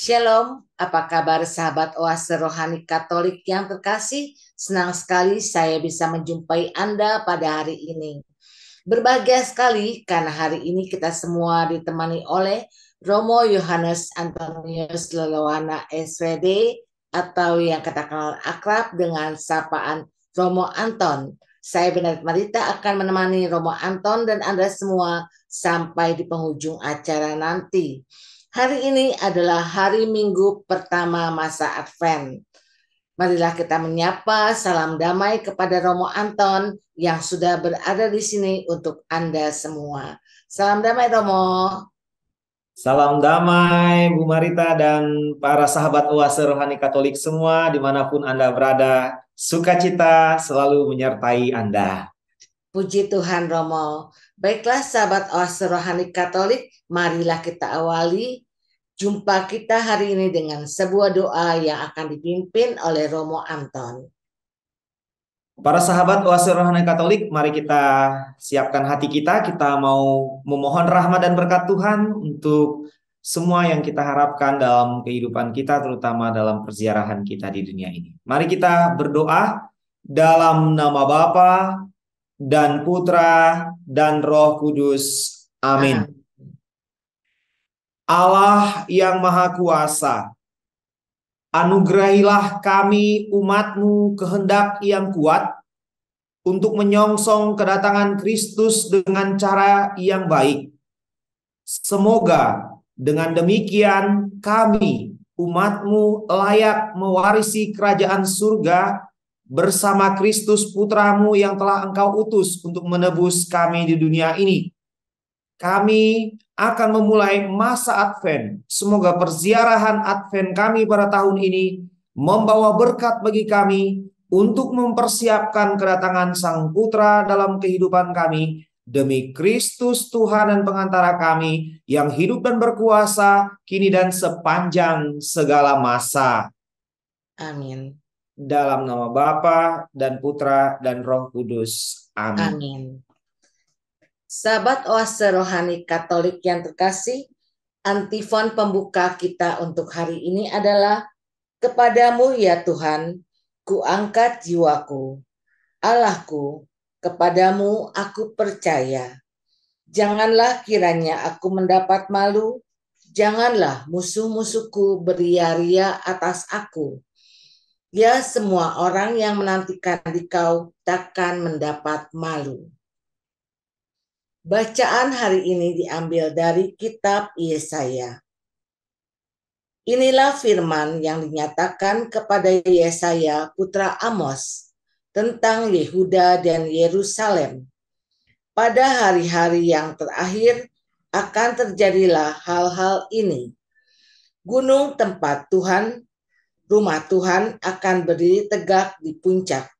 Shalom, apa kabar sahabat Oase Rohani Katolik yang terkasih? Senang sekali saya bisa menjumpai Anda pada hari ini. Berbahagia sekali karena hari ini kita semua ditemani oleh Romo Yohanes Antonius Lelewana SVD atau yang kita kenal akrab dengan sapaan Romo Anton. Saya Benar Marita akan menemani Romo Anton dan Anda semua sampai di penghujung acara nanti. Hari ini adalah hari Minggu pertama masa Advent. Marilah kita menyapa salam damai kepada Romo Anton yang sudah berada di sini untuk Anda semua. Salam damai Romo. Salam damai Bu Marita dan para sahabat Oase Rohani Katolik semua dimanapun Anda berada. Sukacita selalu menyertai Anda. Puji Tuhan Romo. Baiklah sahabat Oase Rohani Katolik, marilah kita awali jumpa kita hari ini dengan sebuah doa yang akan dipimpin oleh Romo Anton. Para sahabat Oase Rohani Katolik, mari kita siapkan hati kita. Kita mau memohon rahmat dan berkat Tuhan untuk semua yang kita harapkan dalam kehidupan kita, terutama dalam perziarahan kita di dunia ini. Mari kita berdoa dalam nama Bapa dan Putra dan Roh Kudus. Amin. Allah yang Maha Kuasa, anugerahilah kami umat-Mu kehendak yang kuat untuk menyongsong kedatangan Kristus dengan cara yang baik. Semoga dengan demikian kami, umat-Mu, layak mewarisi kerajaan surga bersama Kristus Putra-Mu yang telah Engkau utus untuk menebus kami di dunia ini. Kami akan memulai masa Advent. Semoga perziarahan Advent kami pada tahun ini membawa berkat bagi kami untuk mempersiapkan kedatangan Sang Putra dalam kehidupan kami demi Kristus Tuhan dan pengantara kami yang hidup dan berkuasa kini dan sepanjang segala masa. Amin. Dalam nama Bapa dan Putra dan Roh Kudus. Amin. Amin. Sahabat Oase Rohani Katolik yang terkasih, antifon pembuka kita untuk hari ini adalah Kepadamu ya Tuhan, kuangkat jiwaku. Allahku, kepadamu aku percaya. Janganlah kiranya aku mendapat malu, janganlah musuh-musuhku beria-ria atas aku. Ya semua orang yang menantikan Dikau takkan mendapat malu. Bacaan hari ini diambil dari kitab Yesaya. Inilah firman yang dinyatakan kepada Yesaya putra Amos tentang Yehuda dan Yerusalem. Pada hari-hari yang terakhir akan terjadilah hal-hal ini. Gunung tempat Tuhan, rumah Tuhan akan berdiri tegak di puncak.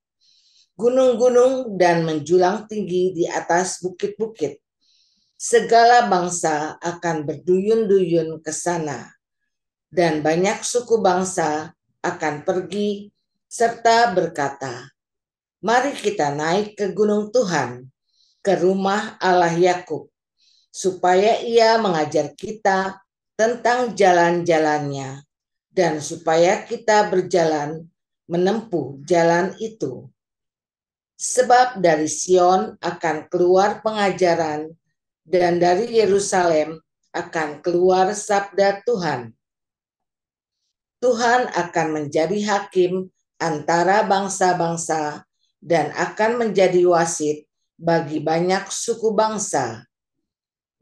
Gunung-gunung dan menjulang tinggi di atas bukit-bukit. Segala bangsa akan berduyun-duyun ke sana, dan banyak suku bangsa akan pergi serta berkata, "Mari kita naik ke gunung Tuhan, ke rumah Allah Yakub, supaya Ia mengajar kita tentang jalan-jalannya, dan supaya kita berjalan menempuh jalan itu. Sebab dari Sion akan keluar pengajaran, dan dari Yerusalem akan keluar sabda Tuhan. Tuhan akan menjadi hakim antara bangsa-bangsa dan akan menjadi wasit bagi banyak suku bangsa.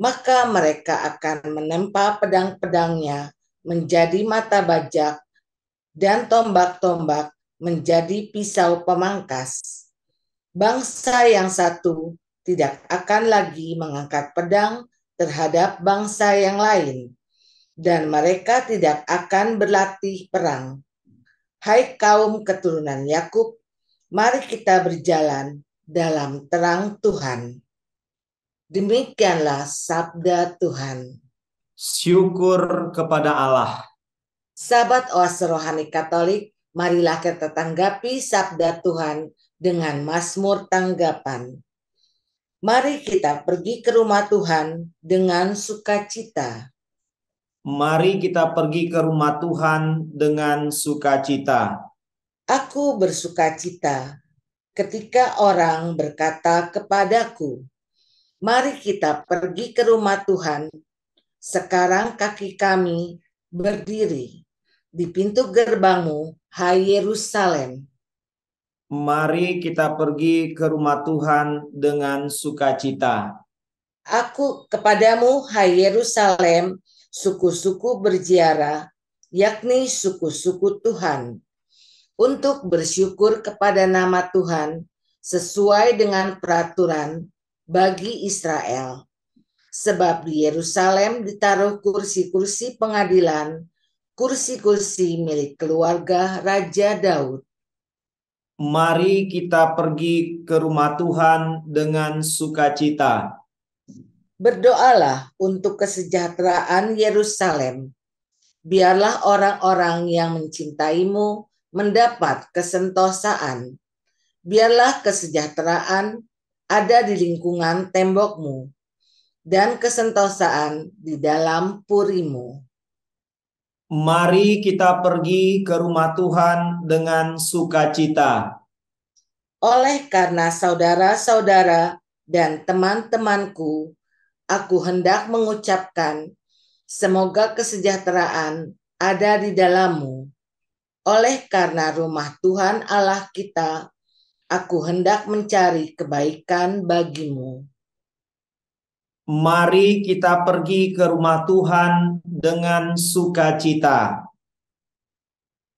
Maka mereka akan menempa pedang-pedangnya menjadi mata bajak dan tombak-tombak menjadi pisau pemangkas. Bangsa yang satu tidak akan lagi mengangkat pedang terhadap bangsa yang lain, dan mereka tidak akan berlatih perang. Hai kaum keturunan Yakub, mari kita berjalan dalam terang Tuhan. Demikianlah sabda Tuhan. Syukur kepada Allah. Sahabat Oase Rohani Katolik, marilah kita tanggapi sabda Tuhan dengan mazmur tanggapan. Mari kita pergi ke rumah Tuhan dengan sukacita. Mari kita pergi ke rumah Tuhan dengan sukacita. Aku bersukacita ketika orang berkata kepadaku, "Mari kita pergi ke rumah Tuhan." Sekarang kaki kami berdiri di pintu gerbangmu, hai Yerusalem. Mari kita pergi ke rumah Tuhan dengan sukacita. Aku kepadamu, hai Yerusalem, suku-suku berziarah, yakni suku-suku Tuhan, untuk bersyukur kepada nama Tuhan sesuai dengan peraturan bagi Israel. Sebab di Yerusalem ditaruh kursi-kursi pengadilan, kursi-kursi milik keluarga Raja Daud. Mari kita pergi ke rumah Tuhan dengan sukacita. Berdoalah untuk kesejahteraan Yerusalem. Biarlah orang-orang yang mencintaimu mendapat kesentosaan. Biarlah kesejahteraan ada di lingkungan tembokmu dan kesentosaan di dalam purimu. Mari kita pergi ke rumah Tuhan dengan sukacita. Oleh karena saudara-saudara dan teman-temanku, aku hendak mengucapkan, semoga kesejahteraan ada di dalammu. Oleh karena rumah Tuhan Allah kita, aku hendak mencari kebaikan bagimu. Mari kita pergi ke rumah Tuhan dengan sukacita.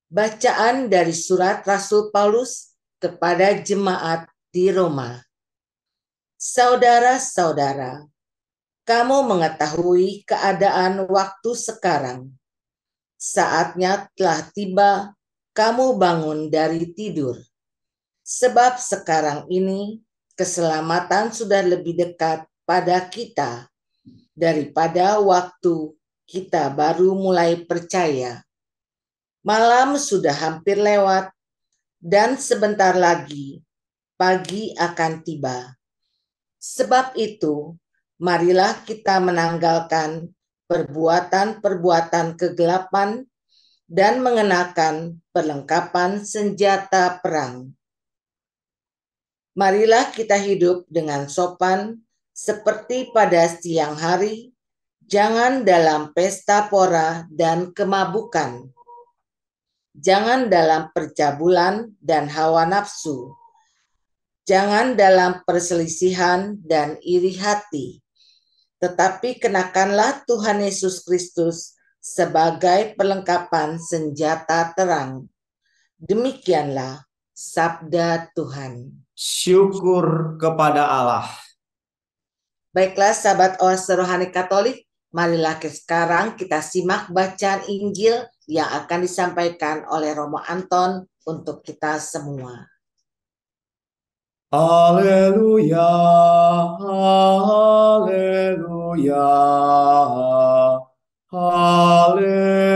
Bacaan dari surat Rasul Paulus kepada jemaat di Roma. Saudara-saudara, kamu mengetahui keadaan waktu sekarang. Saatnya telah tiba kamu bangun dari tidur. Sebab sekarang ini keselamatan sudah lebih dekat pada kita daripada waktu kita baru mulai percaya. Malam sudah hampir lewat dan sebentar lagi pagi akan tiba. Sebab itu, marilah kita menanggalkan perbuatan-perbuatan kegelapan dan mengenakan perlengkapan senjata perang. Marilah kita hidup dengan sopan seperti pada siang hari, jangan dalam pesta pora dan kemabukan. Jangan dalam percabulan dan hawa nafsu. Jangan dalam perselisihan dan iri hati. Tetapi kenakanlah Tuhan Yesus Kristus sebagai perlengkapan senjata terang. Demikianlah sabda Tuhan. Syukur kepada Allah. Baiklah sahabat Oase Rohani Katolik, marilah sekarang kita simak bacaan Injil yang akan disampaikan oleh Romo Anton untuk kita semua. Haleluya, haleluya, haleluya,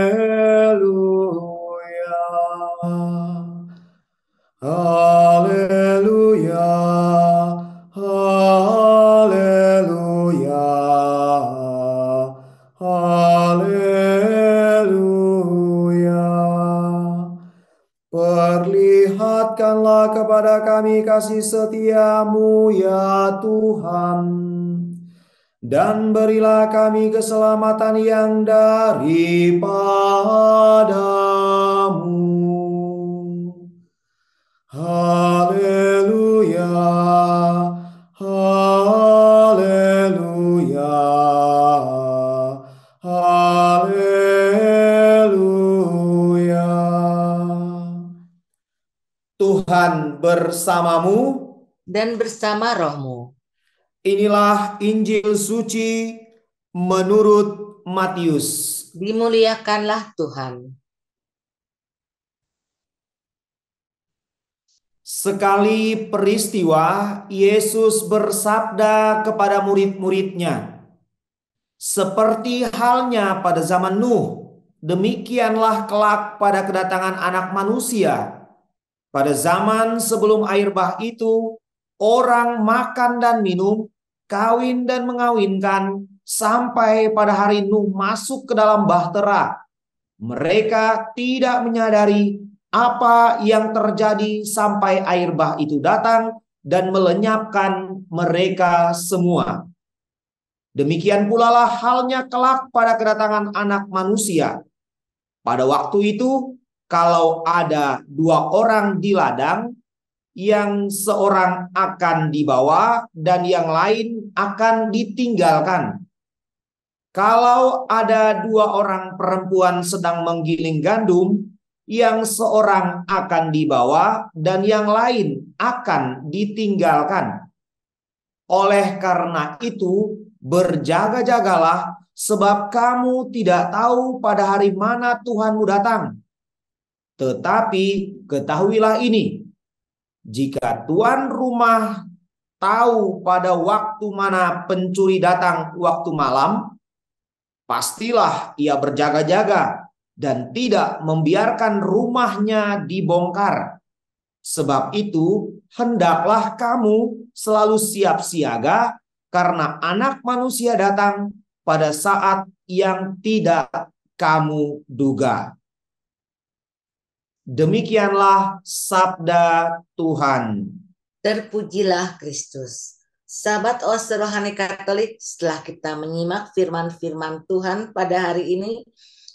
haleluya, haleluya, haleluya. Perlihatkanlah kepada kami kasih setia-Mu ya Tuhan, dan berilah kami keselamatan yang daripada-Mu. Haleluya, haleluya, haleluya. Tuhan bersamamu Dan bersama rohmu. Inilah Injil suci menurut Matius. Dimuliakanlah Tuhan. Sekali peristiwa, Yesus bersabda kepada murid-muridnya, "Seperti halnya pada zaman Nuh, demikianlah kelak pada kedatangan Anak Manusia. Pada zaman sebelum air bah itu, orang makan dan minum, kawin dan mengawinkan, sampai pada hari Nuh masuk ke dalam bahtera. Mereka tidak menyadari apa yang terjadi sampai air bah itu datang dan melenyapkan mereka semua. Demikian pula lah halnya kelak pada kedatangan Anak Manusia. Pada waktu itu, kalau ada 2 orang di ladang, yang seorang akan dibawa dan yang lain akan ditinggalkan. Kalau ada 2 orang perempuan sedang menggiling gandum, yang seorang akan dibawa dan yang lain akan ditinggalkan. Oleh karena itu, berjaga-jagalah, sebab kamu tidak tahu pada hari mana Tuhanmu datang. Tetapi ketahuilah ini, jika tuan rumah tahu pada waktu mana pencuri datang waktu malam, pastilah ia berjaga-jaga dan tidak membiarkan rumahnya dibongkar. Sebab itu, hendaklah kamu selalu siap siaga, karena Anak Manusia datang pada saat yang tidak kamu duga. Demikianlah sabda Tuhan. Terpujilah Kristus. Sahabat Oase Rohani Katolik, setelah kita menyimak firman-firman Tuhan pada hari ini,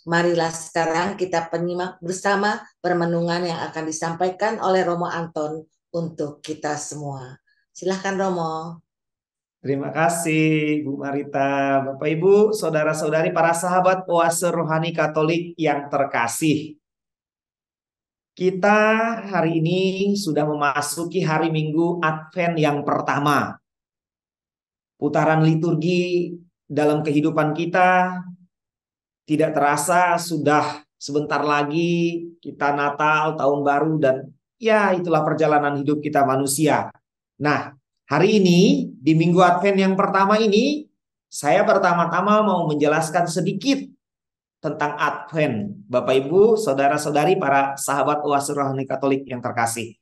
marilah sekarang kita penyimak bersama permenungan yang akan disampaikan oleh Romo Anton untuk kita semua. Silahkan Romo. Terima kasih Bu Marita, Bapak Ibu, saudara-saudari, para sahabat Oase Rohani Katolik yang terkasih. Kita hari ini sudah memasuki hari Minggu Advent yang pertama. Putaran liturgi dalam kehidupan kita tidak terasa sudah sebentar lagi kita Natal, Tahun Baru, dan ya itulah perjalanan hidup kita manusia. Nah, hari ini di Minggu Advent yang pertama ini, saya pertama-tama mau menjelaskan sedikit tentang Advent. Bapak Ibu, saudara-saudari, para sahabat Oase Rohani Katolik yang terkasih.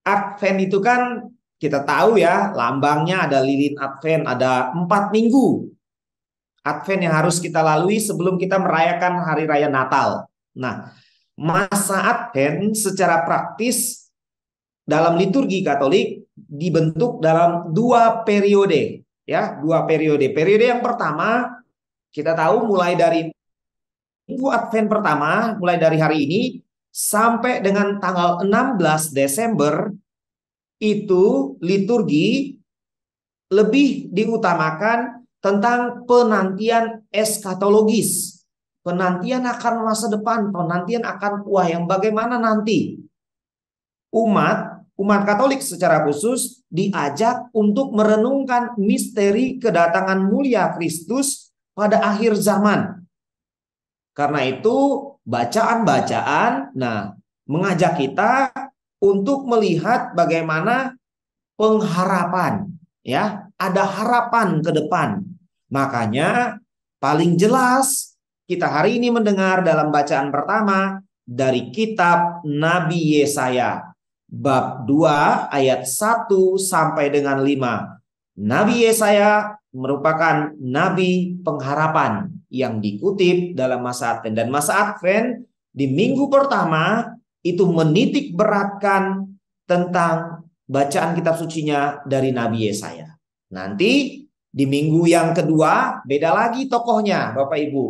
Advent itu kan kita tahu ya, lambangnya ada lilin Advent, ada 4 minggu Advent yang harus kita lalui sebelum kita merayakan Hari Raya Natal. Nah, masa Advent secara praktis dalam liturgi Katolik dibentuk dalam 2 periode, ya, 2 periode. Periode yang pertama kita tahu mulai dari Minggu Advent pertama, mulai dari hari ini sampai dengan tanggal 16 Desember itu liturgi lebih diutamakan tentang penantian eskatologis. Penantian akan masa depan, penantian akan yang bagaimana nanti. Umat Katolik secara khusus diajak untuk merenungkan misteri kedatangan mulia Kristus pada akhir zaman. Karena itu bacaan-bacaan mengajak kita untuk melihat bagaimana pengharapan, ya, ada harapan ke depan. Makanya paling jelas kita hari ini mendengar dalam bacaan pertama dari kitab Nabi Yesaya bab 2 ayat 1 sampai dengan 5. Nabi Yesaya merupakan nabi pengharapan yang dikutip dalam masa Advent. Dan masa Advent di minggu pertama itu menitik beratkan tentang bacaan kitab sucinya dari Nabi Yesaya. Nanti di minggu yang kedua beda lagi tokohnya, Bapak Ibu.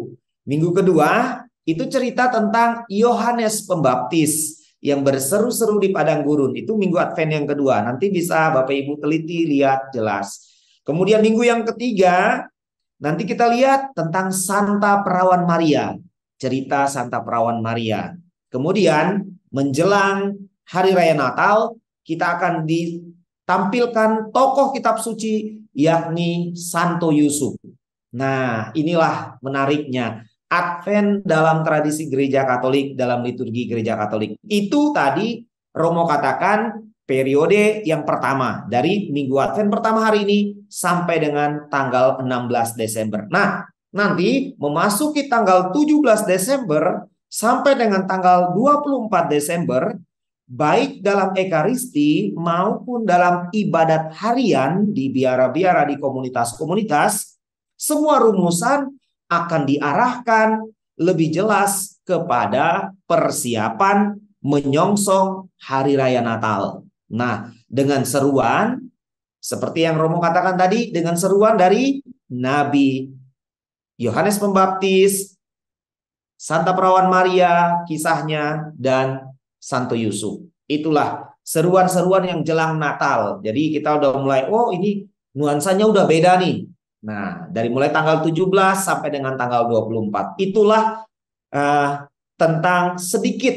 Minggu kedua itu cerita tentang Yohanes Pembaptis yang berseru-seru di padang gurun. Itu minggu Advent yang kedua. Nanti bisa Bapak Ibu teliti, lihat jelas. Kemudian minggu yang ketiga nanti kita lihat tentang Santa Perawan Maria. Cerita Santa Perawan Maria. Kemudian menjelang Hari Raya Natal, kita akan ditampilkan tokoh kitab suci, yakni Santo Yusuf. Nah, inilah menariknya. Advent dalam tradisi gereja Katolik, dalam liturgi gereja Katolik. Itu tadi Romo katakan periode yang pertama. Dari minggu Advent pertama hari ini sampai dengan tanggal 16 Desember. Nah, nanti memasuki tanggal 17 Desember sampai dengan tanggal 24 Desember, baik dalam Ekaristi maupun dalam ibadat harian di biara-biara di komunitas-komunitas, Semua rumusan akan diarahkan lebih jelas kepada persiapan menyongsong hari raya Natal. Nah, dengan seruan seperti yang Romo katakan tadi, dengan seruan dari Nabi Yohanes Pembaptis, Santa Perawan Maria kisahnya, dan Santo Yusuf. Itulah seruan-seruan yang jelang Natal. Jadi kita udah mulai, oh ini nuansanya udah beda nih. Nah, dari mulai tanggal 17 sampai dengan tanggal 24. Itulah tentang sedikit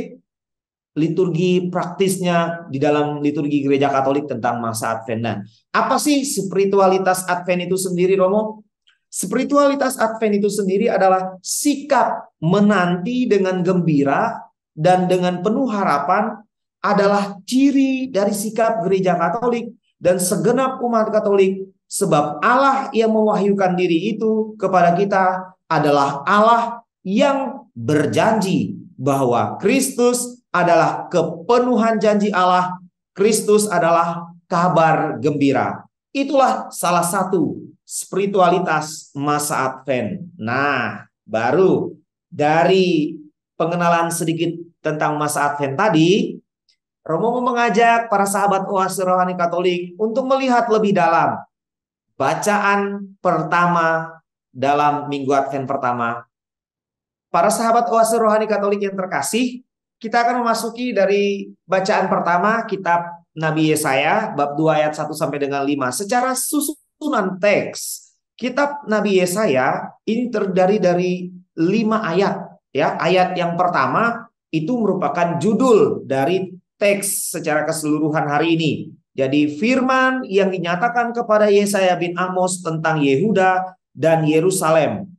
liturgi praktisnya di dalam liturgi Gereja Katolik tentang masa Advent. Nah, apa sih spiritualitas Advent itu sendiri, Romo? Spiritualitas Advent itu sendiri adalah sikap menanti dengan gembira dan dengan penuh harapan, adalah ciri dari sikap Gereja Katolik dan segenap umat Katolik, sebab Allah yang mewahyukan diri itu kepada kita adalah Allah yang berjanji bahwa Kristus adalah kepenuhan janji Allah. Kristus adalah kabar gembira. Itulah salah satu spiritualitas masa Advent. Nah, baru dari pengenalan sedikit tentang masa Advent tadi, Romo mau mengajak para sahabat Oase Rohani Katolik untuk melihat lebih dalam bacaan pertama dalam Minggu Advent pertama. Para sahabat Oase Rohani Katolik yang terkasih, kita akan memasuki dari bacaan pertama kitab Nabi Yesaya bab 2 ayat 1 sampai dengan 5 secara susunan teks. Kitab Nabi Yesaya ini terdiri dari 5 ayat, ya. Ayat yang pertama itu merupakan judul dari teks secara keseluruhan hari ini. Jadi firman yang dinyatakan kepada Yesaya bin Amos tentang Yehuda dan Yerusalem.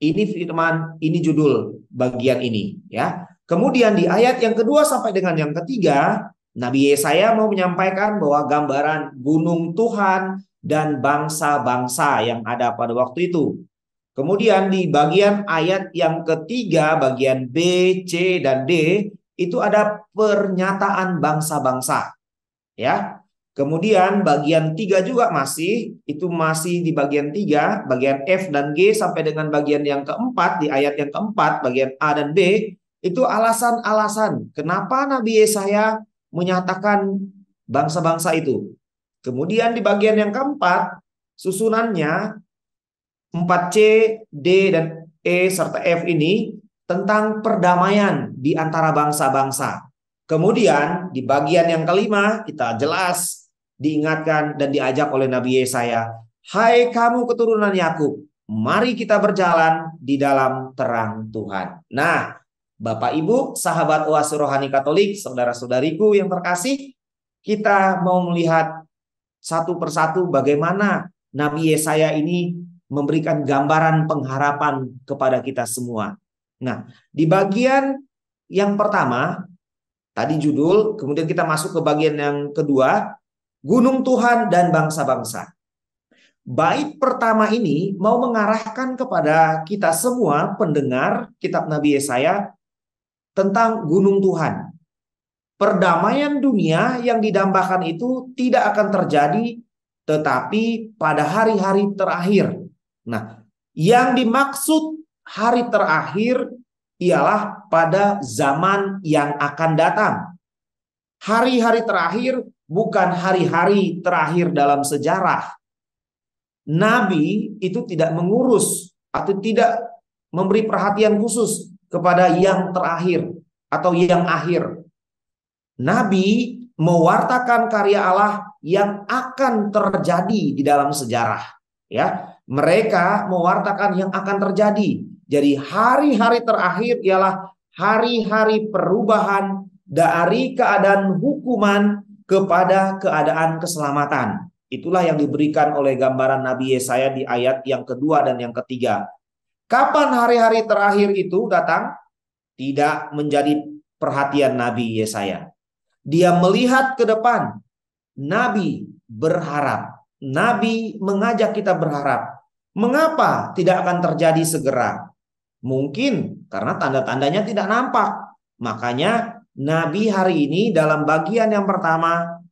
Ini firman, ini judul bagian ini, ya. Kemudian di ayat yang kedua sampai dengan yang ketiga, Nabi Yesaya mau menyampaikan bahwa gambaran gunung Tuhan dan bangsa-bangsa yang ada pada waktu itu. Kemudian di bagian ayat yang ketiga, bagian B, C, dan D, itu ada pernyataan bangsa-bangsa, ya. Kemudian bagian 3 juga masih di bagian 3, bagian F dan G sampai dengan bagian yang keempat, di ayat yang keempat, bagian A dan B, itu alasan-alasan kenapa Nabi Yesaya menyatakan bangsa-bangsa itu. Kemudian di bagian yang keempat, susunannya 4C, D, dan E, serta F ini tentang perdamaian di antara bangsa-bangsa. Kemudian di bagian yang kelima, kita jelas diingatkan dan diajak oleh Nabi Yesaya, hai kamu keturunan Yakub, mari kita berjalan di dalam terang Tuhan. Nah, Bapak Ibu, sahabat Oase Rohani Katolik, saudara-saudariku yang terkasih, kita mau melihat satu persatu bagaimana Nabi Yesaya ini memberikan gambaran pengharapan kepada kita semua. Nah, di bagian yang pertama, tadi judul, kemudian kita masuk ke bagian yang kedua, Gunung Tuhan dan bangsa-bangsa. Bait pertama ini mau mengarahkan kepada kita semua pendengar kitab Nabi Yesaya tentang Gunung Tuhan. Perdamaian dunia yang didambakan itu tidak akan terjadi, tetapi pada hari-hari terakhir. Nah, yang dimaksud hari terakhir ialah pada zaman yang akan datang. Hari-hari terakhir bukan hari-hari terakhir dalam sejarah. Nabi itu tidak mengurus atau tidak memberi perhatian khusus kepada yang terakhir atau yang akhir. Nabi mewartakan karya Allah yang akan terjadi di dalam sejarah, ya. Mereka mewartakan yang akan terjadi. Jadi hari-hari terakhir ialah hari-hari perubahan dari keadaan hukuman kepada keadaan keselamatan. Itulah yang diberikan oleh gambaran Nabi Yesaya di ayat yang kedua dan yang ketiga. Kapan hari-hari terakhir itu datang? Tidak menjadi perhatian Nabi Yesaya. Dia melihat ke depan. Nabi berharap. Nabi mengajak kita berharap. Mengapa tidak akan terjadi segera? Mungkin karena tanda-tandanya tidak nampak. Makanya Nabi hari ini dalam bagian yang pertama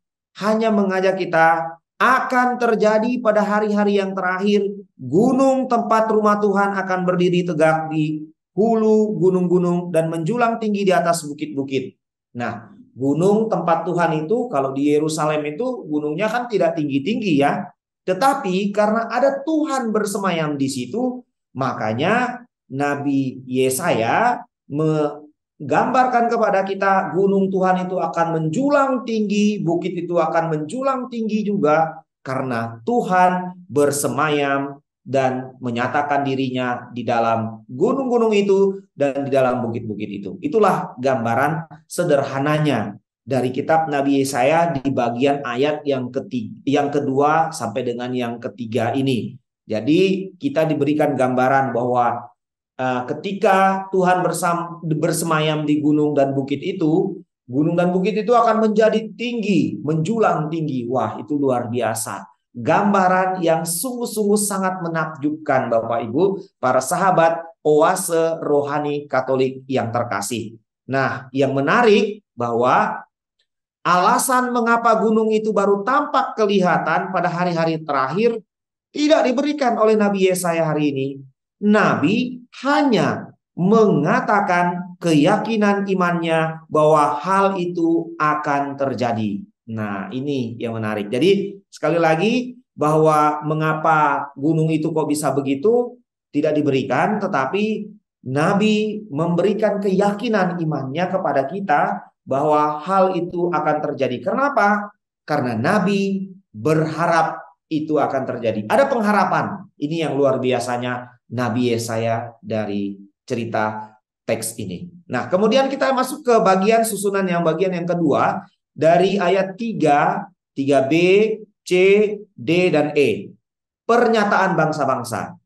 hanya mengajak kita akan terjadi pada hari-hari yang terakhir. Gunung tempat rumah Tuhan akan berdiri tegak di hulu gunung-gunung dan menjulang tinggi di atas bukit-bukit. Nah, gunung tempat Tuhan itu kalau di Yerusalem itu gunungnya kan tidak tinggi-tinggi ya. Tetapi karena ada Tuhan bersemayam di situ, makanya Nabi Yesaya menggambarkan kepada kita gunung Tuhan itu akan menjulang tinggi, bukit itu akan menjulang tinggi juga karena Tuhan bersemayam dan menyatakan dirinya di dalam gunung-gunung itu dan di dalam bukit-bukit itu. Itulah gambaran sederhananya dari kitab Nabi Yesaya di bagian ayat yang kedua sampai dengan yang ketiga ini. Jadi kita diberikan gambaran bahwa ketika Tuhan bersemayam di gunung dan bukit itu, gunung dan bukit itu akan menjadi tinggi, menjulang tinggi. Wah, itu luar biasa. Gambaran yang sungguh-sungguh sangat menakjubkan Bapak Ibu, para sahabat Oase Rohani Katolik yang terkasih. Nah, yang menarik bahwa alasan mengapa gunung itu baru tampak kelihatan pada hari-hari terakhir tidak diberikan oleh Nabi Yesaya hari ini. Nabi hanya mengatakan keyakinan imannya bahwa hal itu akan terjadi. Nah, ini yang menarik. Jadi, sekali lagi bahwa mengapa gunung itu kok bisa begitu tidak diberikan, tetapi Nabi memberikan keyakinan imannya kepada kita bahwa hal itu akan terjadi. Kenapa? Karena Nabi berharap itu akan terjadi. Ada pengharapan. Ini yang luar biasanya Nabi Yesaya dari cerita teks ini. Nah, kemudian kita masuk ke bagian susunan bagian yang kedua dari ayat 3, 3b, C, D, dan E. Pernyataan bangsa-bangsa.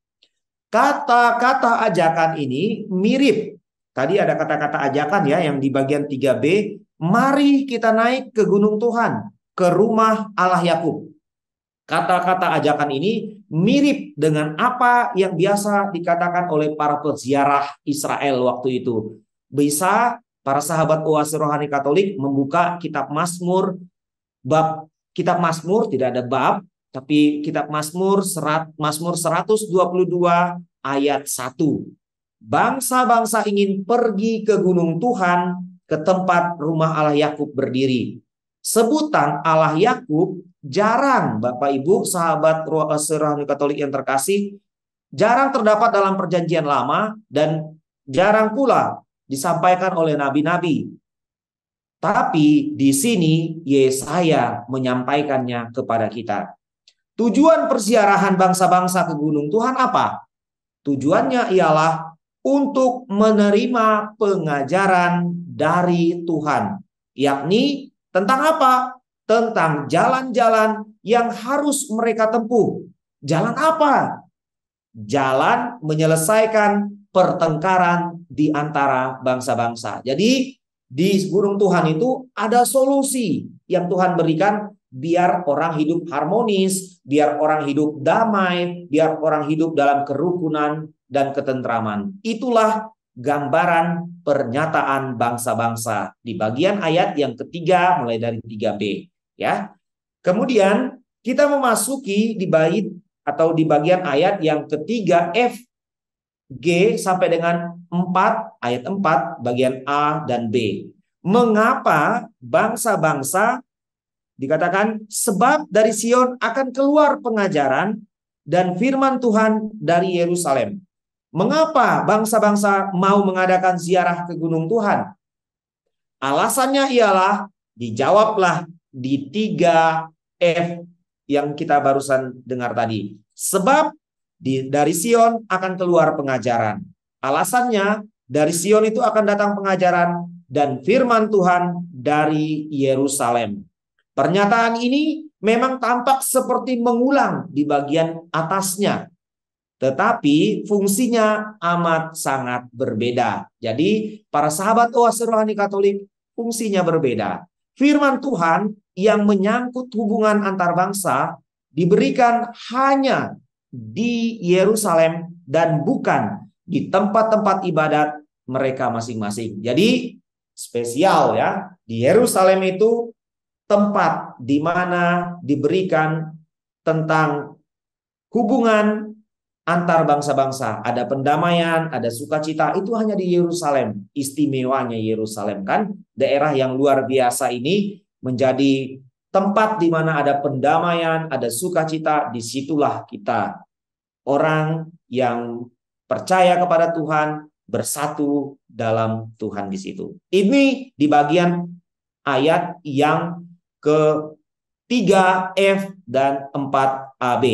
Kata-kata ajakan ini mirip. Tadi ada kata-kata ajakan ya yang di bagian 3b. Mari kita naik ke gunung Tuhan, ke rumah Allah Yakub. Kata-kata ajakan ini mirip dengan apa yang biasa dikatakan oleh para peziarah Israel waktu itu. Bisa para sahabat Oase Rohani Katolik membuka kitab Mazmur, bab kitab Mazmur tidak ada bab, tapi kitab Mazmur 122 ayat 1. Bangsa-bangsa ingin pergi ke gunung Tuhan, ke tempat rumah Allah Yakub berdiri. Sebutan Allah Yakub jarang, Bapak Ibu, sahabat Rohani Katolik yang terkasih, jarang terdapat dalam Perjanjian Lama dan jarang pula disampaikan oleh nabi-nabi. Tapi di sini Yesaya menyampaikannya kepada kita. Tujuan perziarahan bangsa-bangsa ke gunung Tuhan apa? Tujuannya ialah untuk menerima pengajaran dari Tuhan, yakni tentang apa? Tentang jalan-jalan yang harus mereka tempuh. Jalan apa? Jalan menyelesaikan pertengkaran di antara bangsa-bangsa. Jadi di gunung Tuhan itu ada solusi yang Tuhan berikan biar orang hidup harmonis, biar orang hidup damai, biar orang hidup dalam kerukunan dan ketentraman. Itulah gambaran pernyataan bangsa-bangsa di bagian ayat yang ketiga mulai dari 3b ya. Kemudian kita memasuki di bait atau di bagian ayat yang ketiga F, G sampai dengan 4 ayat 4 bagian A dan B. Mengapa bangsa-bangsa dikatakan sebab dari Sion akan keluar pengajaran dan firman Tuhan dari Yerusalem. Mengapa bangsa-bangsa mau mengadakan ziarah ke gunung Tuhan? Alasannya ialah dijawablah di 3F yang kita barusan dengar tadi. Sebab dari Sion akan keluar pengajaran. Alasannya dari Sion itu akan datang pengajaran dan firman Tuhan dari Yerusalem. Pernyataan ini memang tampak seperti mengulang di bagian atasnya. Tetapi fungsinya amat sangat berbeda. Jadi para sahabat Oase Rohani Katolik fungsinya berbeda. Firman Tuhan yang menyangkut hubungan antar bangsa diberikan hanya di Yerusalem dan bukan di tempat-tempat ibadat mereka masing-masing. Jadi spesial ya, di Yerusalem itu tempat di mana diberikan tentang hubungan antar bangsa-bangsa. Ada pendamaian, ada sukacita. Itu hanya di Yerusalem. Istimewanya Yerusalem kan. Daerah yang luar biasa ini menjadi tempat di mana ada pendamaian, ada sukacita. Disitulah kita, orang yang percaya kepada Tuhan, bersatu dalam Tuhan di situ. Ini di bagian ayat yang ke-3F dan 4AB.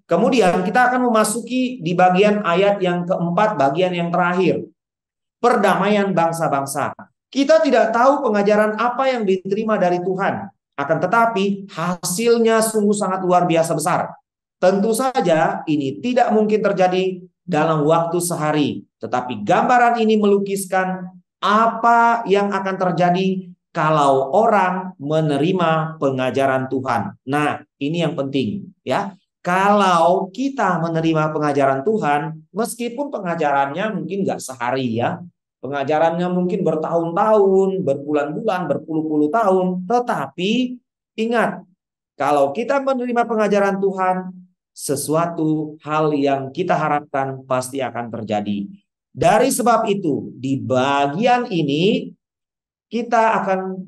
Kemudian kita akan memasuki di bagian ayat yang keempat, bagian yang terakhir. Perdamaian bangsa-bangsa. Kita tidak tahu pengajaran apa yang diterima dari Tuhan. Akan tetapi hasilnya sungguh sangat luar biasa besar. Tentu saja ini tidak mungkin terjadi dalam waktu sehari. Tetapi gambaran ini melukiskan apa yang akan terjadi kalau orang menerima pengajaran Tuhan. Nah, ini yang penting ya. Kalau kita menerima pengajaran Tuhan, meskipun pengajarannya mungkin nggak sehari ya, pengajarannya mungkin bertahun-tahun, berbulan-bulan, berpuluh-puluh tahun, tetapi ingat, kalau kita menerima pengajaran Tuhan, sesuatu hal yang kita harapkan pasti akan terjadi. Dari sebab itu, di bagian ini kita akan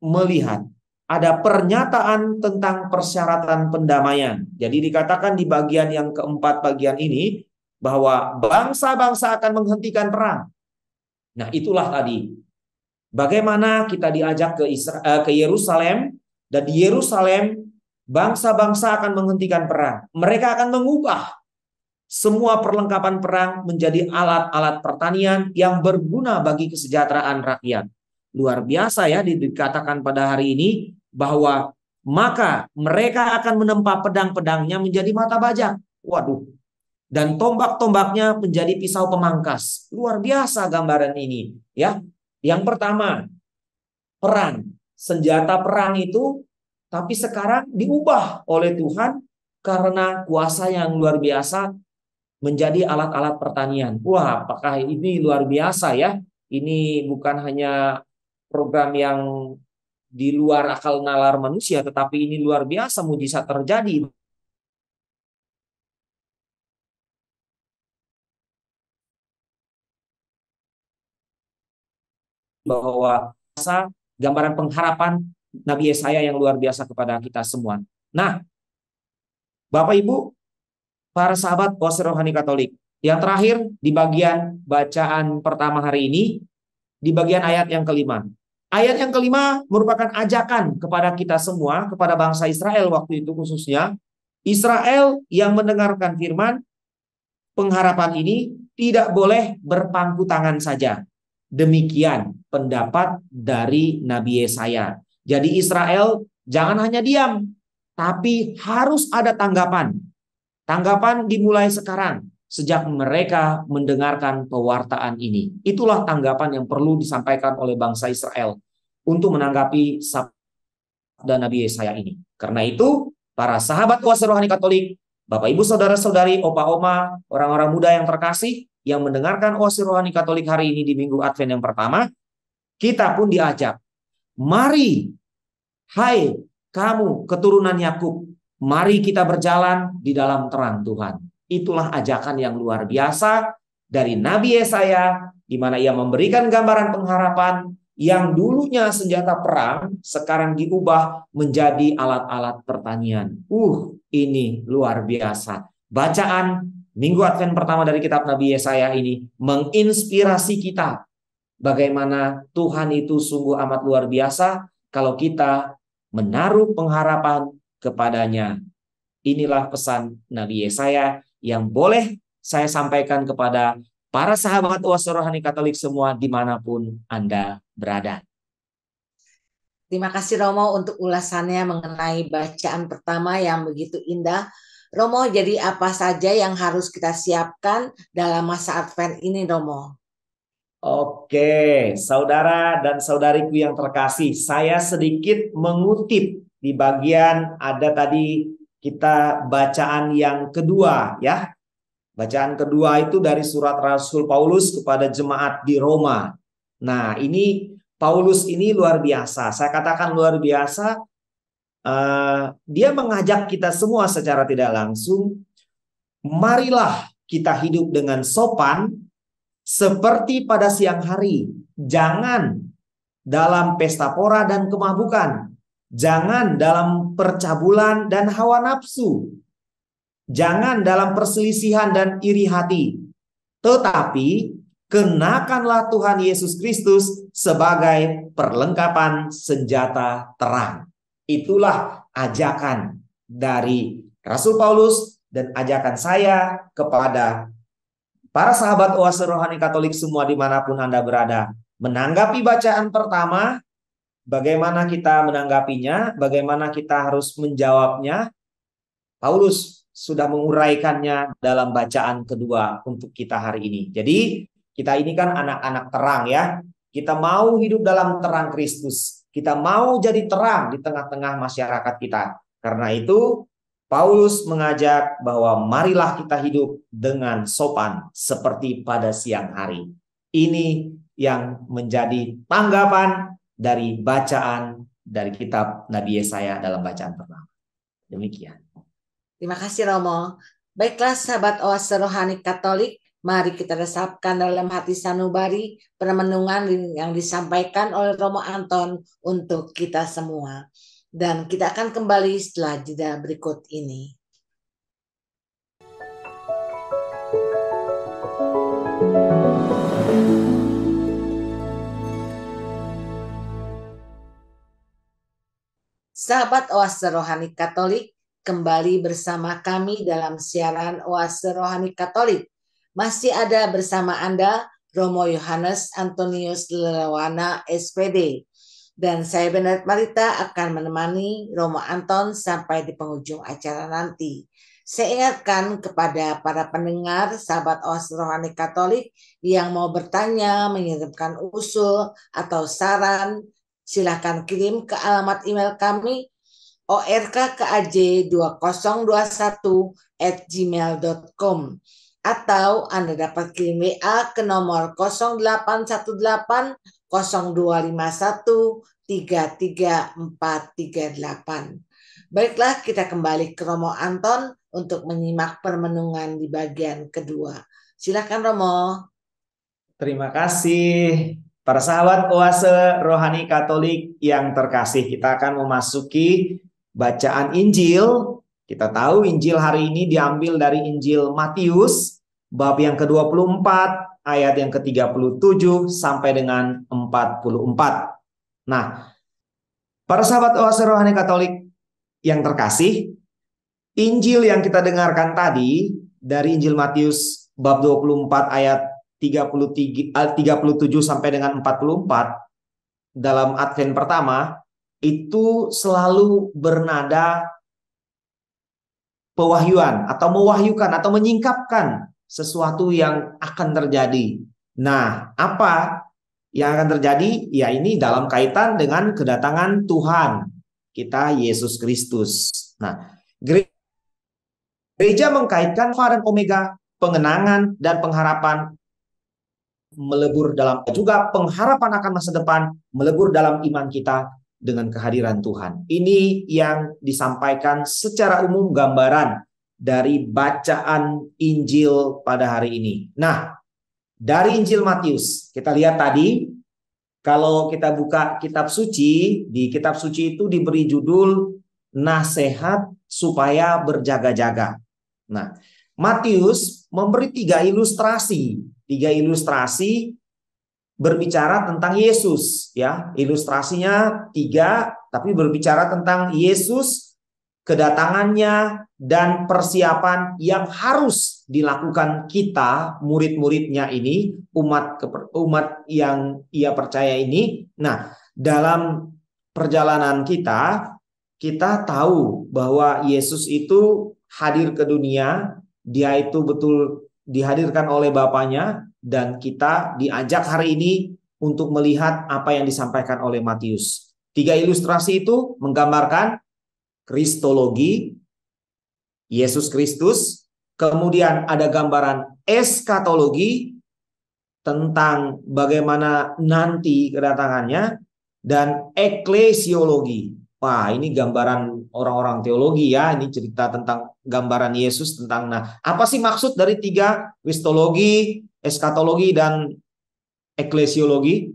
melihat ada pernyataan tentang persyaratan pendamaian. Jadi dikatakan di bagian yang keempat bagian ini bahwa bangsa-bangsa akan menghentikan perang. Nah, itulah tadi. Bagaimana kita diajak ke Yerusalem, dan di Yerusalem bangsa-bangsa akan menghentikan perang. Mereka akan mengubah semua perlengkapan perang menjadi alat-alat pertanian yang berguna bagi kesejahteraan rakyat. Luar biasa ya dikatakan pada hari ini bahwa maka mereka akan menempa pedang-pedangnya menjadi mata bajak. Waduh. Dan tombak-tombaknya menjadi pisau pemangkas. Luar biasa gambaran ini ya. Yang pertama, perang. Senjata perang itu tapi sekarang diubah oleh Tuhan karena kuasa yang luar biasa menjadi alat-alat pertanian. Wah, apakah ini luar biasa ya? Ini bukan hanya program yang di luar akal nalar manusia, tetapi ini luar biasa, mujizat terjadi. Bahwa gambaran pengharapan Nabi Yesaya yang luar biasa kepada kita semua. Nah, Bapak Ibu, para sahabat Poster Rohani Katolik, yang terakhir di bagian bacaan pertama hari ini, di bagian ayat yang kelima. Ayat yang kelima merupakan ajakan kepada kita semua, kepada bangsa Israel waktu itu khususnya. Israel yang mendengarkan firman, pengharapan ini tidak boleh berpangku tangan saja. Demikian pendapat dari Nabi Yesaya. Jadi Israel jangan hanya diam, tapi harus ada tanggapan. Tanggapan dimulai sekarang, sejak mereka mendengarkan pewartaan ini. Itulah tanggapan yang perlu disampaikan oleh bangsa Israel untuk menanggapi sabda Nabi Yesaya ini. Karena itu, para sahabat kuasa rohani Katolik, Bapak Ibu saudara-saudari, opa-oma, orang-orang muda yang terkasih, yang mendengarkan Oase Rohani Katolik hari ini di Minggu Advent yang pertama, kita pun diajak, mari, hai kamu keturunan Yakub, mari kita berjalan di dalam terang Tuhan. Itulah ajakan yang luar biasa dari Nabi Yesaya, di mana ia memberikan gambaran pengharapan yang dulunya senjata perang, sekarang diubah menjadi alat-alat pertanian. Ini luar biasa. Bacaan Minggu Advent pertama dari kitab Nabi Yesaya ini menginspirasi kita. Bagaimana Tuhan itu sungguh amat luar biasa kalau kita menaruh pengharapan kepadanya. Inilah pesan Nabi Yesaya yang boleh saya sampaikan kepada para sahabat Oase Rohani Katolik semua dimanapun Anda berada. Terima kasih Romo untuk ulasannya mengenai bacaan pertama yang begitu indah. Romo, jadi apa saja yang harus kita siapkan dalam masa Advent ini, Romo? Oke, saudara dan saudariku yang terkasih, saya sedikit mengutip di bagian ada tadi kita bacaan yang kedua ya. Bacaan kedua itu dari surat Rasul Paulus kepada jemaat di Roma. Nah, ini Paulus ini luar biasa. Saya katakan luar biasa dia mengajak kita semua secara tidak langsung, marilah kita hidup dengan sopan seperti pada siang hari. Jangan dalam pesta pora dan kemabukan. Jangan dalam percabulan dan hawa nafsu. Jangan dalam perselisihan dan iri hati. Tetapi kenakanlah Tuhan Yesus Kristus sebagai perlengkapan senjata terang. Itulah ajakan dari Rasul Paulus dan ajakan saya kepada para sahabat Oase Rohani Katolik semua dimanapun Anda berada. Menanggapi bacaan pertama, bagaimana kita menanggapinya, bagaimana kita harus menjawabnya, Paulus sudah menguraikannya dalam bacaan kedua untuk kita hari ini. Jadi kita ini kan anak-anak terang ya. Kita mau hidup dalam terang Kristus. Kita mau jadi terang di tengah-tengah masyarakat kita. Karena itu Paulus mengajak bahwa marilah kita hidup dengan sopan seperti pada siang hari. Ini yang menjadi tanggapan dari bacaan dari kitab Nabi Yesaya dalam bacaan pertama. Demikian. Terima kasih Romo. Baiklah sahabat Oase Rohani Katolik, mari kita resapkan dalam hati sanubari permenungan yang disampaikan oleh Romo Anton untuk kita semua. Dan kita akan kembali setelah jeda berikut ini. Sahabat Oase Rohani Katolik, kembali bersama kami dalam siaran Oase Rohani Katolik. Masih ada bersama Anda Romo Yohanes Antonius Lelawana SPD. Dan saya Benet Marita akan menemani Romo Anton sampai di penghujung acara nanti. Saya ingatkan kepada para pendengar sahabat Oase Rohani Katolik yang mau bertanya, mengirimkan usul atau saran, silakan kirim ke alamat email kami orkkaj2021@gmail.com atau Anda dapat kirim WA ke nomor 0818 0251 33438. Baiklah, kita kembali ke Romo Anton untuk menyimak permenungan di bagian kedua. Silakan Romo. Terima kasih para sahabat Oase Rohani Katolik yang terkasih. Kita akan memasuki bacaan Injil. Kita tahu Injil hari ini diambil dari Injil Matius bab yang ke-24 ayat yang ke-37 sampai dengan 44. Nah, para sahabat Oase Rohani Katolik yang terkasih, Injil yang kita dengarkan tadi dari Injil Matius bab 24 ayat 37 sampai dengan 44 dalam Advent pertama itu selalu bernada pewahyuan atau mewahyukan atau menyingkapkan sesuatu yang akan terjadi. Nah, apa yang akan terjadi? Ya, ini dalam kaitan dengan kedatangan Tuhan kita Yesus Kristus. Nah, gereja mengkaitkan Alfa dan Omega, pengenangan dan pengharapan melebur dalam juga pengharapan akan masa depan melebur dalam iman kita dengan kehadiran Tuhan. Ini yang disampaikan secara umum gambaran dari bacaan Injil pada hari ini. Nah, dari Injil Matius kita lihat tadi, kalau kita buka kitab suci, di kitab suci itu diberi judul nasihat supaya berjaga-jaga. Nah, Matius memberi tiga ilustrasi berbicara tentang Yesus, ya. Ilustrasinya 3, tapi berbicara tentang Yesus, kedatangannya dan persiapan yang harus dilakukan kita, murid-muridnya ini, umat yang ia percaya ini. Nah, dalam perjalanan kita tahu bahwa Yesus itu hadir ke dunia, dia itu betul dihadirkan oleh Bapaknya, dan kita diajak hari ini untuk melihat apa yang disampaikan oleh Matius. 3 ilustrasi itu menggambarkan kristologi, Yesus Kristus, kemudian ada gambaran eskatologi tentang bagaimana nanti kedatangannya, dan eklesiologi, Wah, ini gambaran orang-orang teologi ya. Ini cerita tentang gambaran Yesus tentang, nah, apa sih maksud dari tiga, kristologi, eskatologi, dan eklesiologi?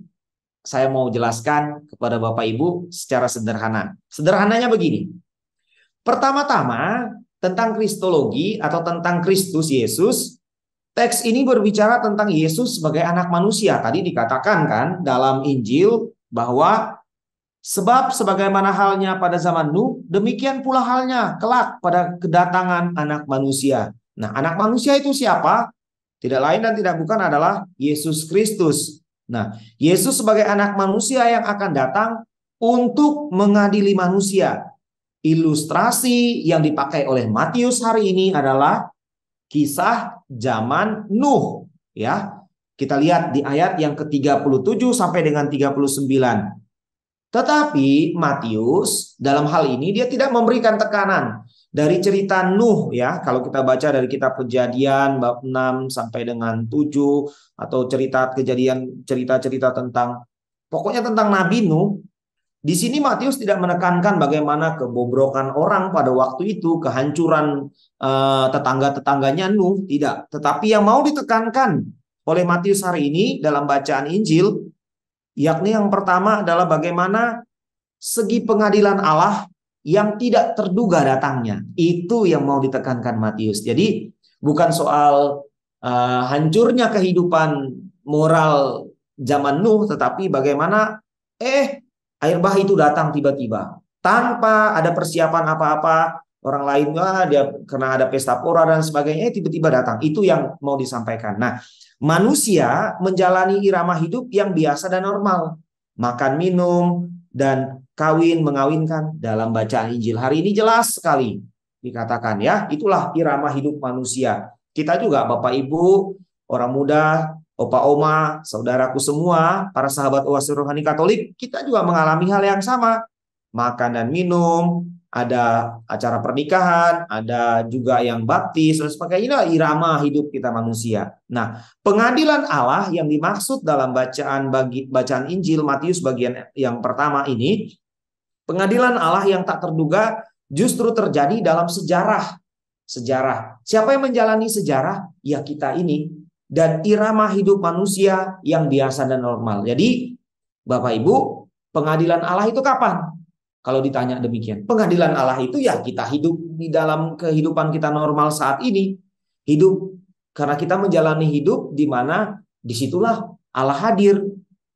Saya mau jelaskan kepada Bapak Ibu secara sederhana. Sederhananya begini. Pertama-tama, tentang kristologi atau tentang Kristus Yesus, teks ini berbicara tentang Yesus sebagai anak manusia. Tadi dikatakan kan dalam Injil bahwa sebab sebagaimana halnya pada zaman Nuh, demikian pula halnya kelak pada kedatangan anak manusia. Nah, anak manusia itu siapa? Tidak lain dan tidak bukan adalah Yesus Kristus. Nah, Yesus sebagai anak manusia yang akan datang untuk mengadili manusia. Ilustrasi yang dipakai oleh Matius hari ini adalah kisah zaman Nuh, ya. Kita lihat di ayat yang ke-37 sampai dengan 39. Tetapi Matius dalam hal ini dia tidak memberikan tekanan dari cerita Nuh, ya. Kalau kita baca dari kitab Kejadian bab 6 sampai dengan 7 atau cerita Kejadian, cerita-cerita tentang pokoknya tentang Nabi Nuh, di sini Matius tidak menekankan bagaimana kebobrokan orang pada waktu itu, kehancuran tetangga-tetangganya Nuh, tidak. Tetapi yang mau ditekankan oleh Matius hari ini dalam bacaan Injil, yakni yang pertama adalah bagaimana segi pengadilan Allah yang tidak terduga datangnya. Itu yang mau ditekankan Matius. Jadi bukan soal hancurnya kehidupan moral zaman Nuh, tetapi bagaimana air bah itu datang tiba-tiba tanpa ada persiapan apa-apa. Orang lain dia karena ada pesta pora dan sebagainya, tiba-tiba datang. Itu yang mau disampaikan. Nah, manusia menjalani irama hidup yang biasa dan normal, makan, minum, dan kawin, mengawinkan. Dalam bacaan Injil hari ini jelas sekali dikatakan, ya, itulah irama hidup manusia. Kita juga, Bapak Ibu, orang muda, Opa Oma, saudaraku semua, para sahabat Oase Rohani Katolik, kita juga mengalami hal yang sama. Makan dan minum, ada acara pernikahan, ada juga yang baptis, dan sebagainya. Inilah irama hidup kita manusia. Nah, pengadilan Allah yang dimaksud dalam bacaan Injil Matius bagian yang pertama ini, pengadilan Allah yang tak terduga justru terjadi dalam sejarah. Siapa yang menjalani sejarah? Ya, kita ini. Dan irama hidup manusia yang biasa dan normal. Jadi, Bapak Ibu, pengadilan Allah itu kapan? Kalau ditanya demikian. Pengadilan Allah itu ya kita hidup di dalam kehidupan kita normal saat ini. Hidup karena kita menjalani hidup di mana disitulah Allah hadir.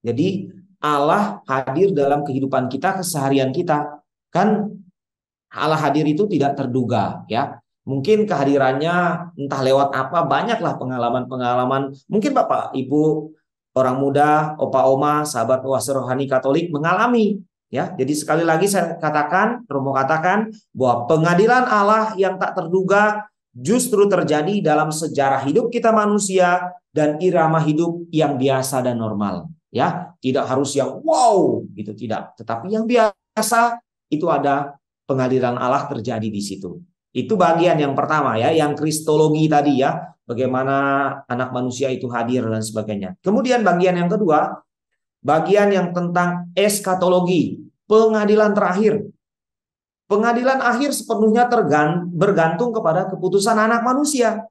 Jadi Allah hadir dalam kehidupan kita, keseharian kita. Kan Allah hadir itu tidak terduga, ya. Mungkin kehadirannya entah lewat apa, banyaklah pengalaman-pengalaman. Mungkin Bapak, Ibu, orang muda, Opa Oma, sahabat Oase Rohani Katolik mengalami, ya. Jadi sekali lagi saya katakan, Romo katakan bahwa pengadilan Allah yang tak terduga justru terjadi dalam sejarah hidup kita manusia dan irama hidup yang biasa dan normal, ya. Tidak harus yang wow gitu, tidak. Tetapi yang biasa itu ada pengadilan Allah terjadi di situ. Itu bagian yang pertama, ya, yang kristologi tadi, ya, bagaimana anak manusia itu hadir dan sebagainya. Kemudian bagian yang kedua, bagian yang tentang eskatologi, pengadilan terakhir. Pengadilan akhir sepenuhnya bergantung kepada keputusan anak manusia.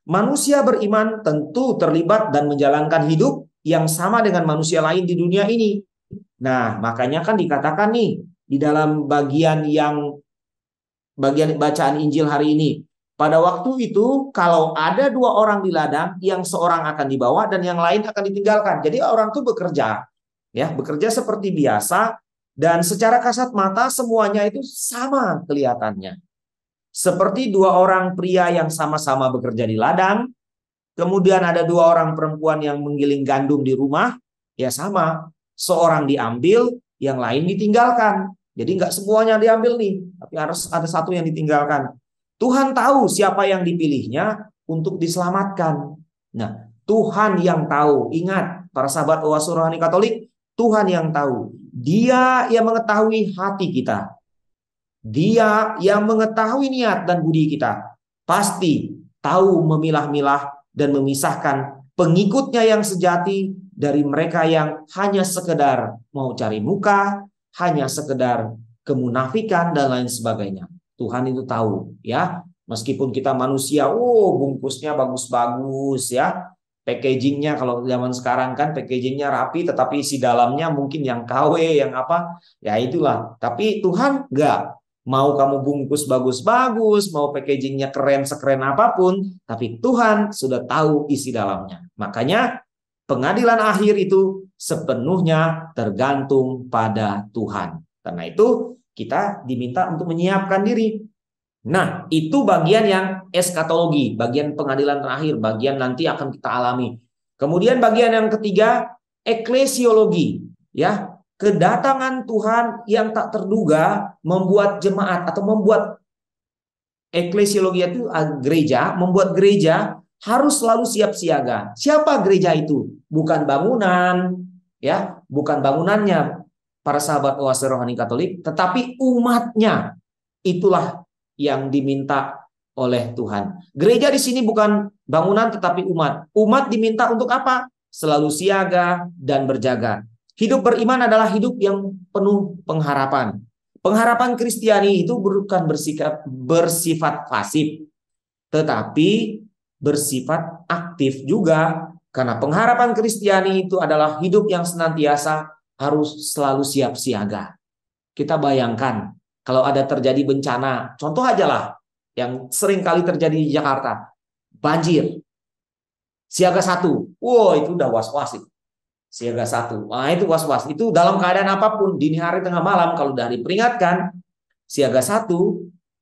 Manusia beriman tentu terlibat dan menjalankan hidup yang sama dengan manusia lain di dunia ini. Nah, makanya kan dikatakan nih di dalam bagian bacaan Injil hari ini. Pada waktu itu kalau ada 2 orang di ladang, yang seorang akan dibawa dan yang lain akan ditinggalkan. Jadi orang itu bekerja, ya, bekerja seperti biasa dan secara kasat mata semuanya itu sama kelihatannya. Seperti 2 orang pria yang sama-sama bekerja di ladang, kemudian ada 2 orang perempuan yang menggiling gandum di rumah, ya sama. Seorang diambil, yang lain ditinggalkan. Jadi nggak semuanya diambil nih, tapi harus ada satu yang ditinggalkan. Tuhan tahu siapa yang dipilihnya untuk diselamatkan. Nah, Tuhan yang tahu. Ingat, para sahabat Oase Rohani Katolik, Tuhan yang tahu. Dia yang mengetahui hati kita. Dia yang mengetahui niat dan budi kita. Pasti tahu memilah-milah dan memisahkan pengikutnya yang sejati dari mereka yang hanya sekedar mau cari muka, hanya sekedar kemunafikan dan lain sebagainya. Tuhan itu tahu ya. Meskipun kita manusia, bungkusnya bagus-bagus ya. Packagingnya kalau zaman sekarang kan packagingnya rapi, tetapi isi dalamnya mungkin yang KW, yang apa, ya itulah. Tapi Tuhan enggak. Mau kamu bungkus bagus-bagus, mau packagingnya keren sekeren apapun, tapi Tuhan sudah tahu isi dalamnya. Makanya pengadilan akhir itu sepenuhnya tergantung pada Tuhan. Karena itu kita diminta untuk menyiapkan diri. Nah, itu bagian yang eskatologi, bagian pengadilan terakhir, bagian nanti akan kita alami. Kemudian bagian yang ketiga, eklesiologi, ya. Kedatangan Tuhan yang tak terduga membuat jemaat atau membuat eklesiologi itu gereja, membuat gereja harus selalu siap siaga. Siapa gereja itu? Bukan bangunan, ya, bukan bangunannya para sahabat oase rohani Katolik, tetapi umatnya. Itulah yang diminta oleh Tuhan. Gereja di sini bukan bangunan tetapi umat. Umat diminta untuk apa? Selalu siaga dan berjaga. Hidup beriman adalah hidup yang penuh pengharapan. Pengharapan Kristiani itu bukan bersifat pasif, tetapi bersifat aktif juga. Karena pengharapan Kristiani itu adalah hidup yang senantiasa harus selalu siap siaga. Kita bayangkan kalau ada terjadi bencana, contoh aja lah yang sering kali terjadi di Jakarta, banjir, siaga 1, itu udah was-was itu. Siaga 1, itu was-was. Itu dalam keadaan apapun, dini hari tengah malam, kalau udah diperingatkan, siaga 1,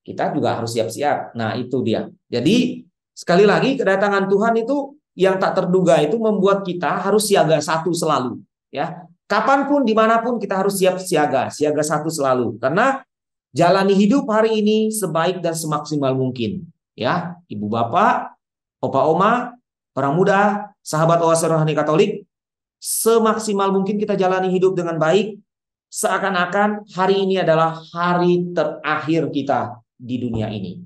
kita juga harus siap-siap. Nah itu dia. Jadi sekali lagi kedatangan Tuhan itu yang tak terduga itu membuat kita harus siaga 1 selalu. Ya, kapanpun, dimanapun kita harus siap siaga 1 selalu. Karena jalani hidup hari ini sebaik dan semaksimal mungkin. Ya, ibu bapak, opa oma, orang muda, sahabat oase rohani Katolik, semaksimal mungkin kita jalani hidup dengan baik, seakan-akan hari ini adalah hari terakhir kita di dunia ini.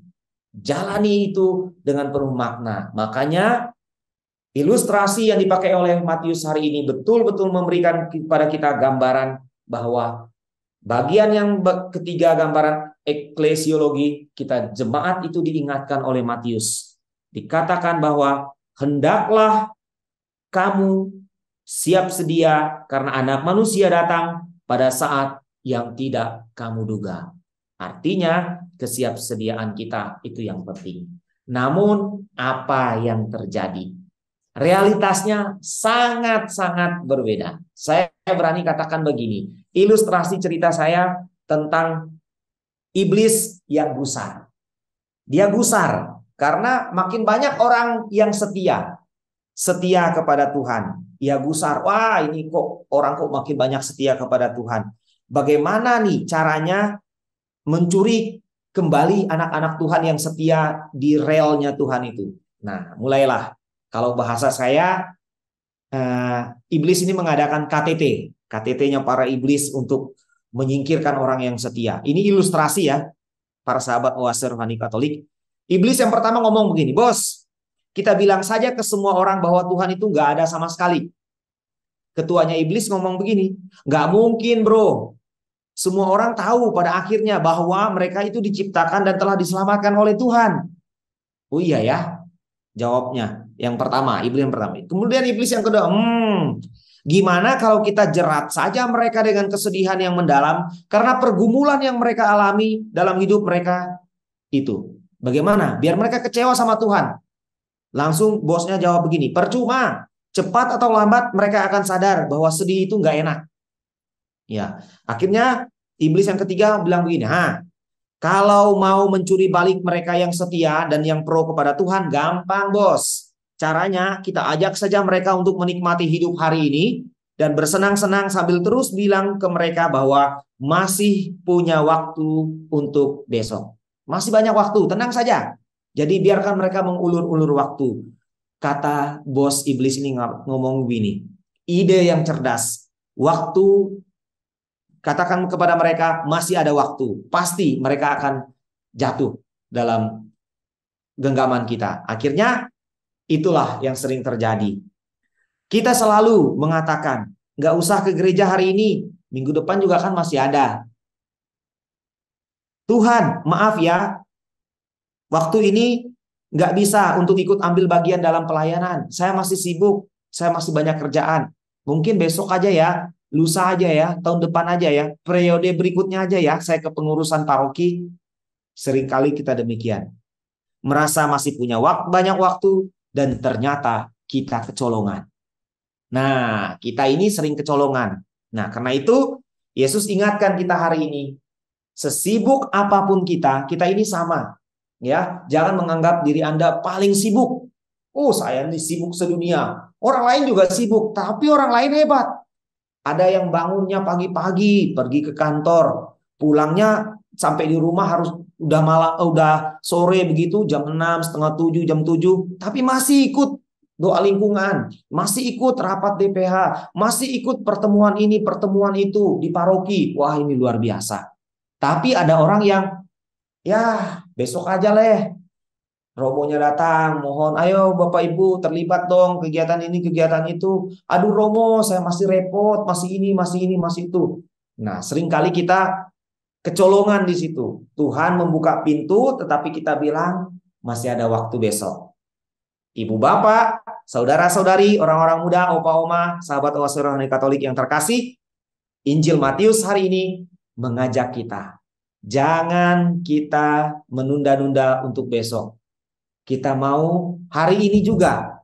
Jalani itu dengan penuh makna. Makanya ilustrasi yang dipakai oleh Matius hari ini betul-betul memberikan kepada kita gambaran bahwa bagian yang ketiga, gambaran eklesiologi, kita jemaat itu diingatkan oleh Matius. Dikatakan bahwa hendaklah kamu siap sedia karena anak manusia datang pada saat yang tidak kamu duga. Artinya kesiapsediaan kita itu yang penting. Namun apa yang terjadi? Realitasnya sangat-sangat berbeda. Saya berani katakan begini, ilustrasi cerita saya tentang iblis yang gusar. Dia gusar karena makin banyak orang yang setia kepada Tuhan. Ia gusar, wah ini kok orang kok makin banyak setia kepada Tuhan. Bagaimana nih caranya mencuri kembali anak-anak Tuhan yang setia di relnya Tuhan itu? Nah, mulailah. Kalau bahasa saya, iblis ini mengadakan KTT. KTT-nya para iblis untuk menyingkirkan orang yang setia. Ini ilustrasi ya, para sahabat oase rohani Katolik. Iblis yang pertama ngomong begini, bos, kita bilang saja ke semua orang bahwa Tuhan itu nggak ada sama sekali. Ketuanya iblis ngomong begini, nggak mungkin bro. Semua orang tahu pada akhirnya bahwa mereka itu diciptakan dan telah diselamatkan oleh Tuhan. Oh iya ya, jawabnya. Yang pertama, iblis yang pertama. Kemudian iblis yang kedua, gimana kalau kita jerat saja mereka dengan kesedihan yang mendalam karena pergumulan yang mereka alami dalam hidup mereka itu. Bagaimana? Biar mereka kecewa sama Tuhan. Langsung bosnya jawab begini, percuma, cepat atau lambat mereka akan sadar bahwa sedih itu nggak enak. Ya, akhirnya iblis yang ketiga bilang begini, kalau mau mencuri balik mereka yang setia dan yang pro kepada Tuhan, gampang bos. Caranya kita ajak saja mereka untuk menikmati hidup hari ini dan bersenang-senang sambil terus bilang ke mereka bahwa masih punya waktu untuk besok. Masih banyak waktu, tenang saja. Jadi biarkan mereka mengulur-ulur waktu. Kata bos iblis ini ngomong begini, ide yang cerdas. Waktu, katakan kepada mereka masih ada waktu. Pasti mereka akan jatuh dalam genggaman kita. Akhirnya itulah yang sering terjadi. Kita selalu mengatakan, nggak usah ke gereja hari ini, minggu depan juga kan masih ada. Tuhan, maaf ya, waktu ini nggak bisa untuk ikut ambil bagian dalam pelayanan. Saya masih sibuk, saya masih banyak kerjaan. Mungkin besok aja ya, lusa aja ya, tahun depan aja ya, periode berikutnya aja ya, saya kepengurusan paroki. Seringkali kita demikian. Merasa masih punya banyak waktu, dan ternyata kita kecolongan. Nah, kita ini sering kecolongan. Nah, karena itu Yesus ingatkan kita hari ini, sesibuk apapun kita ini sama. Ya, jangan menganggap diri Anda paling sibuk. Oh, saya ini sibuk sedunia. Orang lain juga sibuk, tapi orang lain hebat. Ada yang bangunnya pagi-pagi, pergi ke kantor, pulangnya sampai di rumah harus udah malam, udah sore begitu, jam 6, setengah 7, jam 7, tapi masih ikut doa lingkungan, masih ikut rapat DPH, masih ikut pertemuan ini, pertemuan itu di paroki. Wah, ini luar biasa. Tapi ada orang yang, ya besok aja leh, Romonya datang, mohon ayo Bapak Ibu terlibat dong kegiatan ini, kegiatan itu. Aduh Romo, saya masih repot, masih ini, masih ini, masih itu. Nah, seringkali kita kecolongan di situ. Tuhan membuka pintu, tetapi kita bilang masih ada waktu besok. Ibu Bapak, saudara-saudari, orang-orang muda, opa-oma, sahabat Oase Rohani Katolik yang terkasih, Injil Matius hari ini mengajak kita. Jangan kita menunda-nunda untuk besok. Kita mau hari ini juga.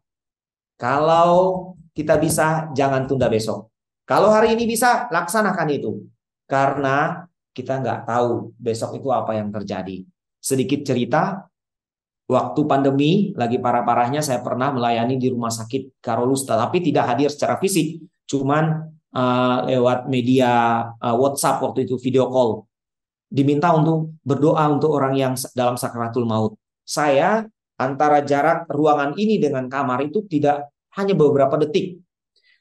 Kalau kita bisa, jangan tunda besok. Kalau hari ini bisa, laksanakan itu. Karena kita nggak tahu besok itu apa yang terjadi. Sedikit cerita, waktu pandemi, lagi parah-parahnya saya pernah melayani di rumah sakit Karolus, tapi tidak hadir secara fisik. Cuman lewat media WhatsApp waktu itu, video call. Diminta untuk berdoa untuk orang yang dalam sakaratul maut. Saya antara jarak ruangan ini dengan kamar itu tidak hanya beberapa detik.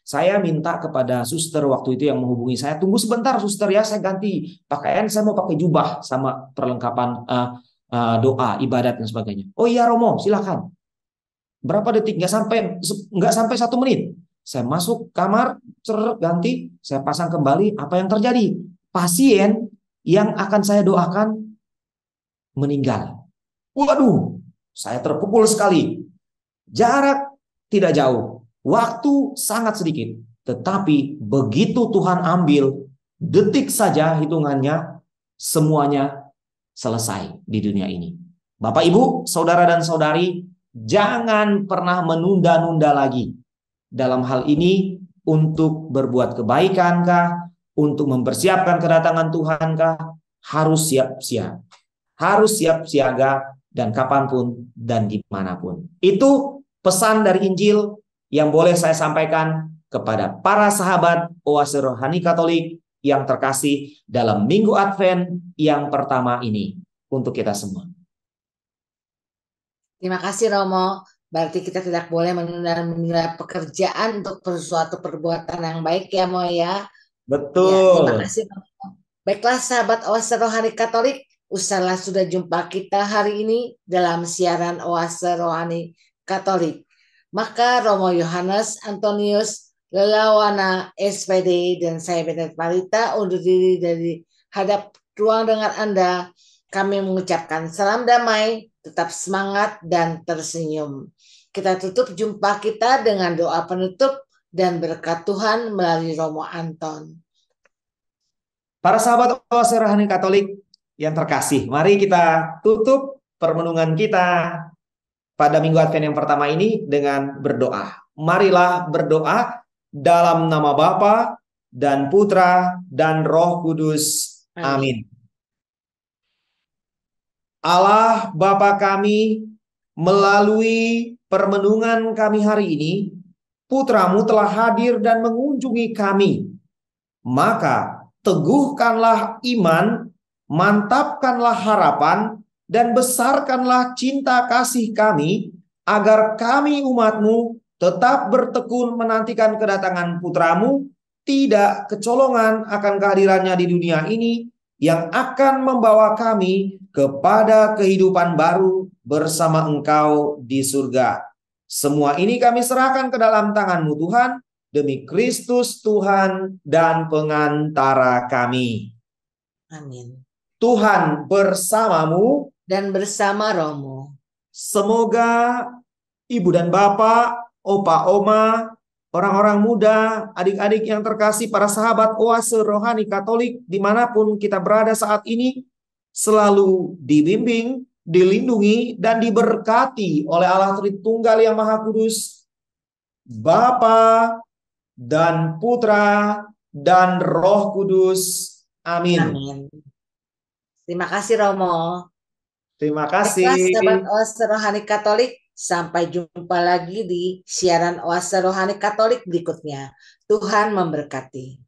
Saya minta kepada suster waktu itu yang menghubungi saya, tunggu sebentar suster ya, saya ganti pakaian, saya mau pakai jubah sama perlengkapan doa, ibadat dan sebagainya. Oh iya Romo, silakan. Berapa detik? Nggak sampai 1 menit. Saya masuk kamar, ganti, saya pasang kembali. Apa yang terjadi? Pasien yang akan saya doakan meninggal. Waduh, saya terpukul sekali. Jarak tidak jauh, waktu sangat sedikit. Tetapi begitu Tuhan ambil, detik saja hitungannya, semuanya selesai di dunia ini. Bapak, Ibu, saudara dan saudari, jangan pernah menunda-nunda lagi. Dalam hal ini, untuk berbuat kebaikan kah? Untuk mempersiapkan kedatangan Tuhan kah? Harus siap-siap. Harus siap siaga dan kapanpun dan dimanapun. Itu pesan dari Injil yang boleh saya sampaikan kepada para sahabat Oase Rohani Katolik yang terkasih dalam Minggu Advent yang pertama ini untuk kita semua. Terima kasih Romo. Berarti kita tidak boleh menunda pekerjaan untuk suatu perbuatan yang baik ya Mo ya. Betul. Ya, terima kasih Romo. Baiklah sahabat Oase Rohani Katolik, usahlah sudah jumpa kita hari ini dalam siaran Oase Rohani Katolik. Maka Romo Yohanes Antonius Lelawana SPD dan saya Benet Marita undur diri dari hadap ruang dengar Anda. Kami mengucapkan salam damai, tetap semangat dan tersenyum. Kita tutup jumpa kita dengan doa penutup dan berkat Tuhan melalui Romo Anton. Para sahabat Oase Rohani Katolik yang terkasih, mari kita tutup permenungan kita pada Minggu Advent yang pertama ini dengan berdoa. Marilah berdoa dalam nama Bapa dan Putra dan Roh Kudus. Amin. Allah Bapa kami, melalui permenungan kami hari ini, Putramu telah hadir dan mengunjungi kami. Maka teguhkanlah iman, mantapkanlah harapan, dan besarkanlah cinta kasih kami, agar kami umat-Mu tetap bertekun menantikan kedatangan Putramu, tidak kecolongan akan kehadirannya di dunia ini, yang akan membawa kami kepada kehidupan baru bersama Engkau di surga. Semua ini kami serahkan ke dalam tangan-Mu Tuhan, demi Kristus Tuhan dan pengantara kami. Amin. Tuhan bersamamu. dan bersama rohmu. Semoga ibu dan bapak, opa, oma, orang-orang muda, adik-adik yang terkasih, para sahabat Oase Rohani Katolik, dimanapun kita berada saat ini, selalu dibimbing, dilindungi, dan diberkati oleh Allah Tritunggal yang Maha Kudus, Bapa dan Putra dan Roh Kudus. Amin. Amin. Terima kasih Romo. Terima Baiklah sahabat kasih. Oase Rohani Katolik, sampai jumpa lagi di siaran Oase Rohani Katolik berikutnya. Tuhan memberkati.